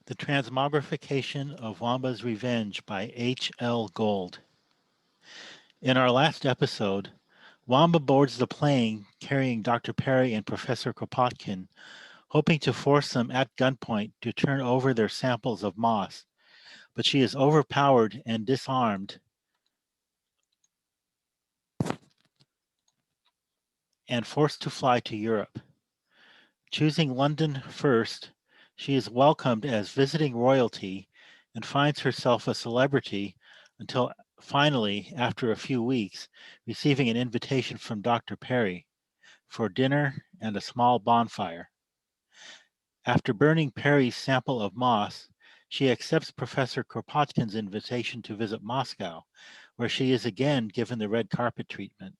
The Transmogrification of Wamba's Revenge by H.L. Gold. In our last episode, Wamba boards the plane carrying Dr. Perry and Professor Kropotkin, hoping to force them at gunpoint to turn over their samples of moss, but she is overpowered and disarmed and forced to fly to Europe. Choosing London first, she is welcomed as visiting royalty and finds herself a celebrity until finally, after a few weeks, receiving an invitation from Dr. Perry for dinner and a small bonfire. After burning Perry's sample of moss, she accepts Professor Kropotkin's invitation to visit Moscow, where she is again given the red carpet treatment.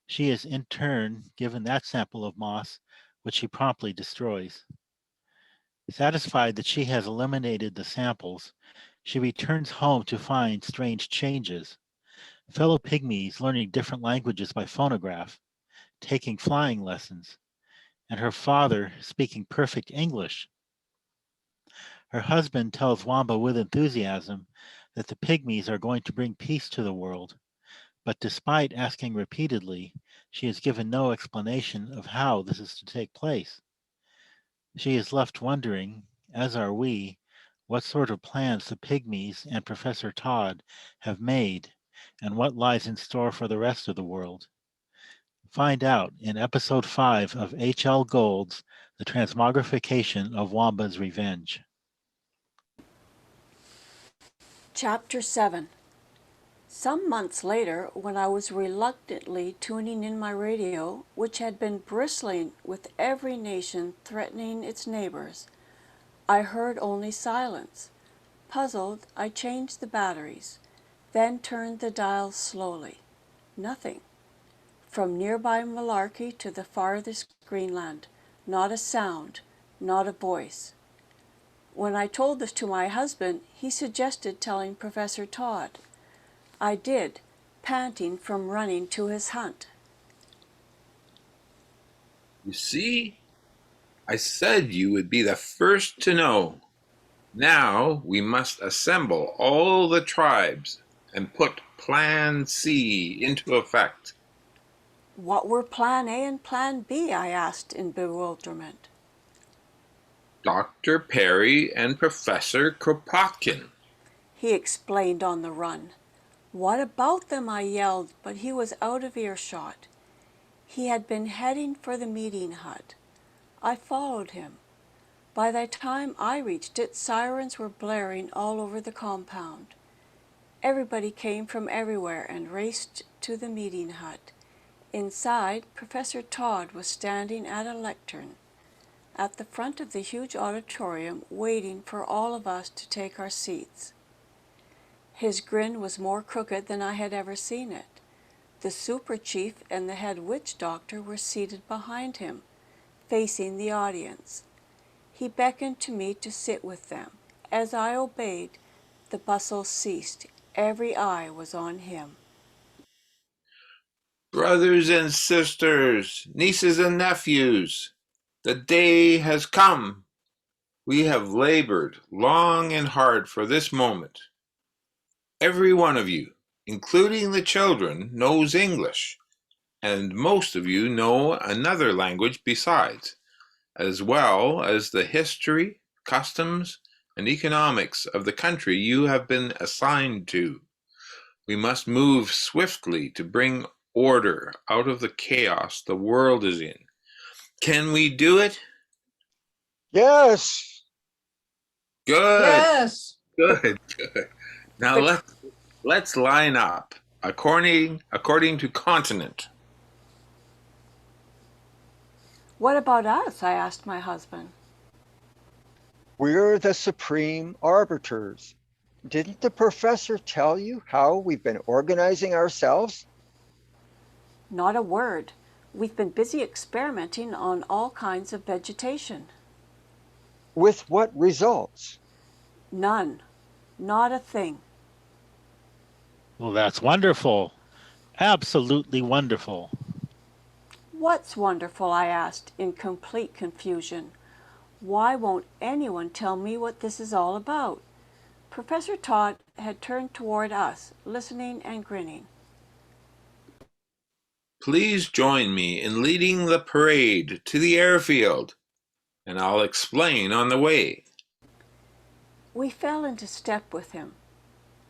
She is in turn given that sample of moss, which she promptly destroys. Satisfied that she has eliminated the samples, she returns home to find strange changes. Fellow pygmies learning different languages by phonograph, taking flying lessons, and her father speaking perfect English. Her husband tells Wamba with enthusiasm that the pygmies are going to bring peace to the world, but despite asking repeatedly, she is given no explanation of how this is to take place. She is left wondering, as are we, what sort of plans the pygmies and Professor Todd have made and what lies in store for the rest of the world. Find out in episode 5 of H.L. Gold's The Transmogrification of Wamba's Revenge. Chapter 7. Some months later, when I was reluctantly tuning in my radio, which had been bristling with every nation threatening its neighbors, I heard only silence. Puzzled, I changed the batteries, then turned the dial slowly. Nothing. From nearby Malarkey to the farthest Greenland, not a sound, not a voice. When I told this to my husband, he suggested telling Professor Todd. I did, panting from running to his hunt. You see? I said you would be the first to know. Now we must assemble all the tribes and put Plan C into effect. What were Plan A and Plan B? I asked in bewilderment. Dr. Perry and Professor Kropotkin. He explained on the run. What about them? I yelled, but he was out of earshot. He had been heading for the meeting hut. I followed him. By the time I reached it, sirens were blaring all over the compound. Everybody came from everywhere and raced to the meeting hut. Inside, Professor Todd was standing at a lectern at the front of the huge auditorium, waiting for all of us to take our seats. His grin was more crooked than I had ever seen it. The super chief and the head witch doctor were seated behind him, facing the audience. He beckoned to me to sit with them. As I obeyed, the bustle ceased. Every eye was on him. Brothers and sisters, nieces and nephews, the day has come. We have labored long and hard for this moment. Every one of you, including the children, knows English, and most of you know another language besides, as well as the history, customs, and economics of the country you have been assigned to. We must move swiftly to bring order out of the chaos the world is in. Can we do it? Yes. Good. Yes. Good. Now let's line up according to continent. What about us? I asked my husband. We're the supreme arbiters. Didn't the professor tell you how we've been organizing ourselves? Not a word. We've been busy experimenting on all kinds of vegetation. With what results? None. Not a thing. Well, that's wonderful. Absolutely wonderful. What's wonderful? I asked in complete confusion. Why won't anyone tell me what this is all about? Professor Todd had turned toward us, listening and grinning. Please join me in leading the parade to the airfield, and I'll explain on the way. We fell into step with him.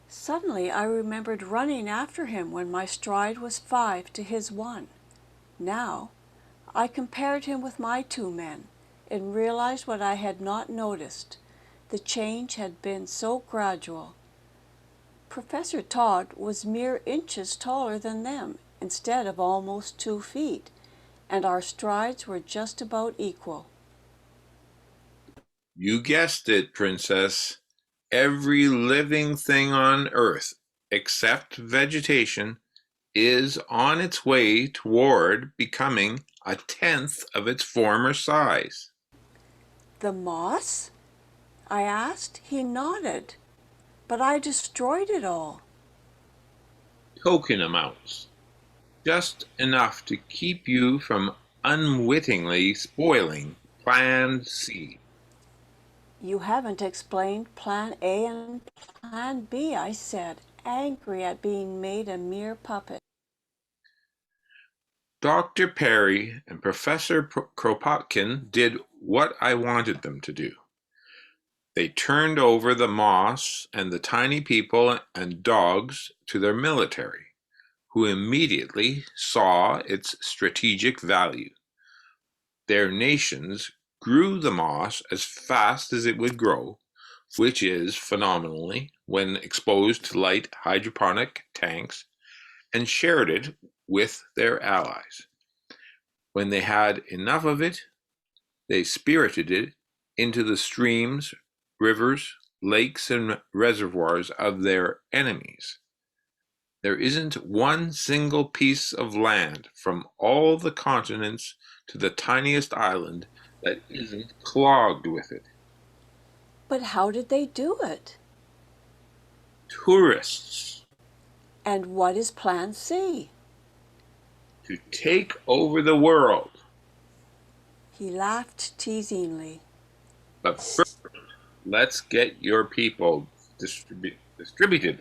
Suddenly I remembered running after him when my stride was 5 to his 1. Now I compared him with my 2 men and realized what I had not noticed. The change had been so gradual. Professor Todd was mere inches taller than them instead of almost 2 feet, and our strides were just about equal. You guessed it, Princess. Every living thing on Earth, except vegetation, is on its way toward becoming a tenth of its former size. The moss? I asked. He nodded. But I destroyed it all. Token amounts, just enough to keep you from unwittingly spoiling Plan C. You haven't explained Plan A and Plan B, I said, angry at being made a mere puppet. Dr. Perry and Professor Kropotkin did what I wanted them to do. They turned over the moss and the tiny people and dogs to their military, who immediately saw its strategic value. Their nations grew the moss as fast as it would grow, which is phenomenally when exposed to light hydroponic tanks, and shared it with their allies. When they had enough of it, they spirited it into the streams, rivers, lakes, and reservoirs of their enemies. There isn't one single piece of land from all the continents to the tiniest island that isn't clogged with it. But how did they do it? Tourists. And what is Plan C? To take over the world. He laughed teasingly. But first, let's get your people distributed.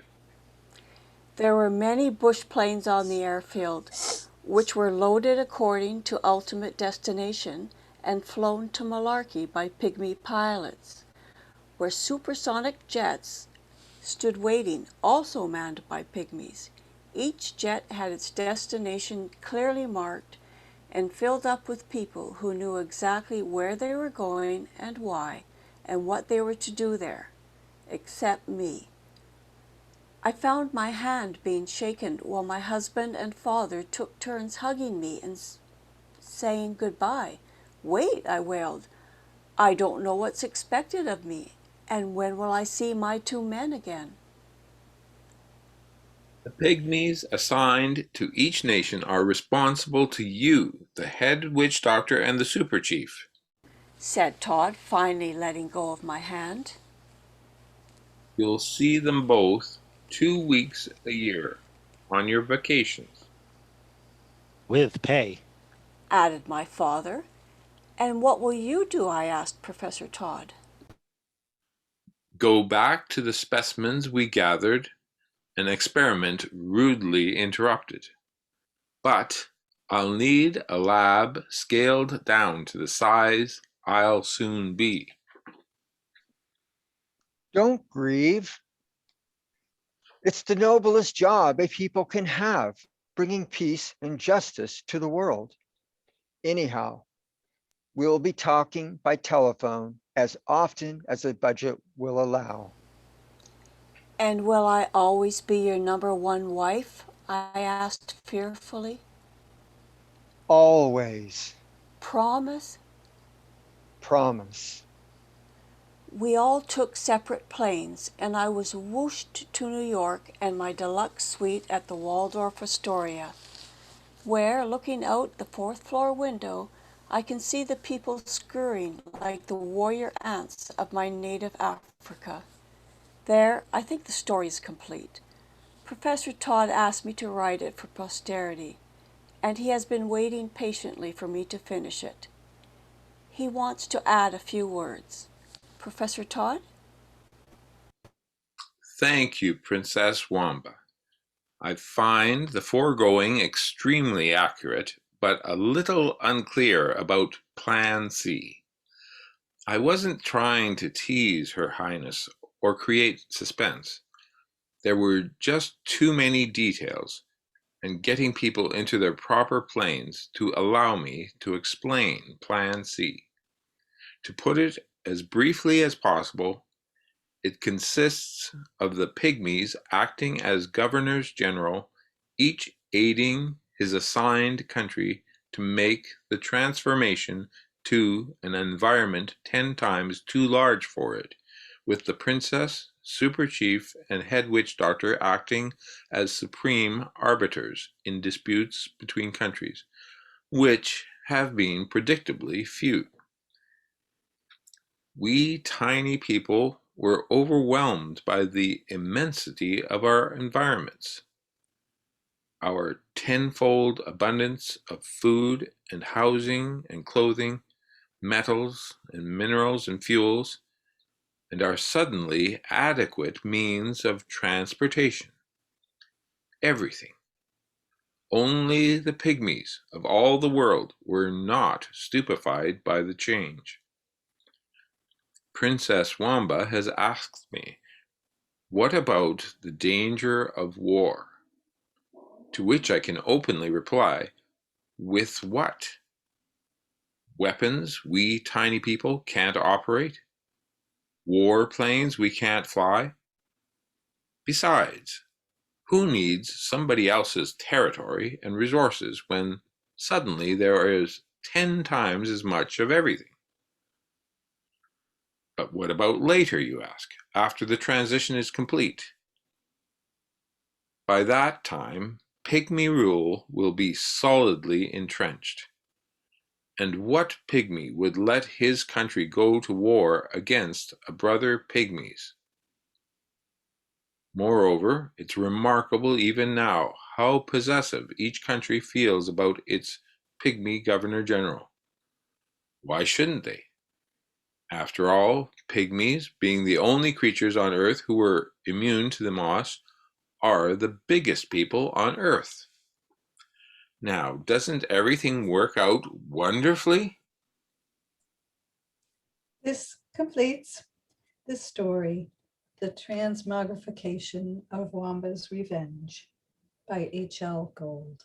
There were many bush planes on the airfield, which were loaded according to ultimate destination and flown to Malarkey by pygmy pilots, where supersonic jets stood waiting, also manned by pygmies. Each jet had its destination clearly marked and filled up with people who knew exactly where they were going and why, and what they were to do there, except me. I found my hand being shaken while my husband and father took turns hugging me and saying goodbye. Wait, I wailed. I don't know what's expected of me, and when will I see my 2 men again? The pygmies assigned to each nation are responsible to you, the head witch doctor and the super chief, said Todd, finally letting go of my hand. You'll see them both 2 weeks a year on your vacations. With pay, added my father. And what will you do? I asked Professor Todd. Go back to the specimens we gathered. An experiment rudely interrupted. But I'll need a lab scaled down to the size I'll soon be. Don't grieve. It's the noblest job a people can have, bringing peace and justice to the world. Anyhow, we'll be talking by telephone as often as the budget will allow. And will I always be your number 1 wife? I asked fearfully. Always. Promise? Promise. We all took separate planes, and I was whooshed to New York and my deluxe suite at the Waldorf Astoria, where, looking out the 4th floor window, I can see the people scurrying like the warrior ants of my native Africa. There, I think the story is complete. Professor Todd asked me to write it for posterity, and he has been waiting patiently for me to finish it. He wants to add a few words. Professor Todd? Thank you, Princess Wamba. I find the foregoing extremely accurate, but a little unclear about Plan C. I wasn't trying to tease Her Highness or create suspense. There were just too many details, and getting people into their proper planes to allow me to explain Plan C. To put it as briefly as possible, it consists of the pygmies acting as governors general, each aiding his assigned country to make the transformation to an environment 10 times too large for it, with the princess, super chief, and head witch doctor acting as supreme arbiters in disputes between countries, which have been predictably few. We tiny people were overwhelmed by the immensity of our environments. Our tenfold abundance of food and housing and clothing, metals and minerals and fuels, and our suddenly adequate means of transportation. Everything. Only the pygmies of all the world were not stupefied by the change. Princess Wamba has asked me, what about the danger of war? To which I can openly reply, with what? Weapons we tiny people can't operate? Warplanes we can't fly? Besides, who needs somebody else's territory and resources when suddenly there is 10 times as much of everything? But what about later, you ask, after the transition is complete? By that time, pygmy rule will be solidly entrenched. And what pygmy would let his country go to war against a brother pygmies? Moreover, it's remarkable even now how possessive each country feels about its pygmy governor general. Why shouldn't they? After all, pygmies, being the only creatures on Earth who were immune to the moss, are the biggest people on Earth. Now, doesn't everything work out wonderfully? This completes the story, The Transmogrification of Wamba's Revenge by H.L. Gold.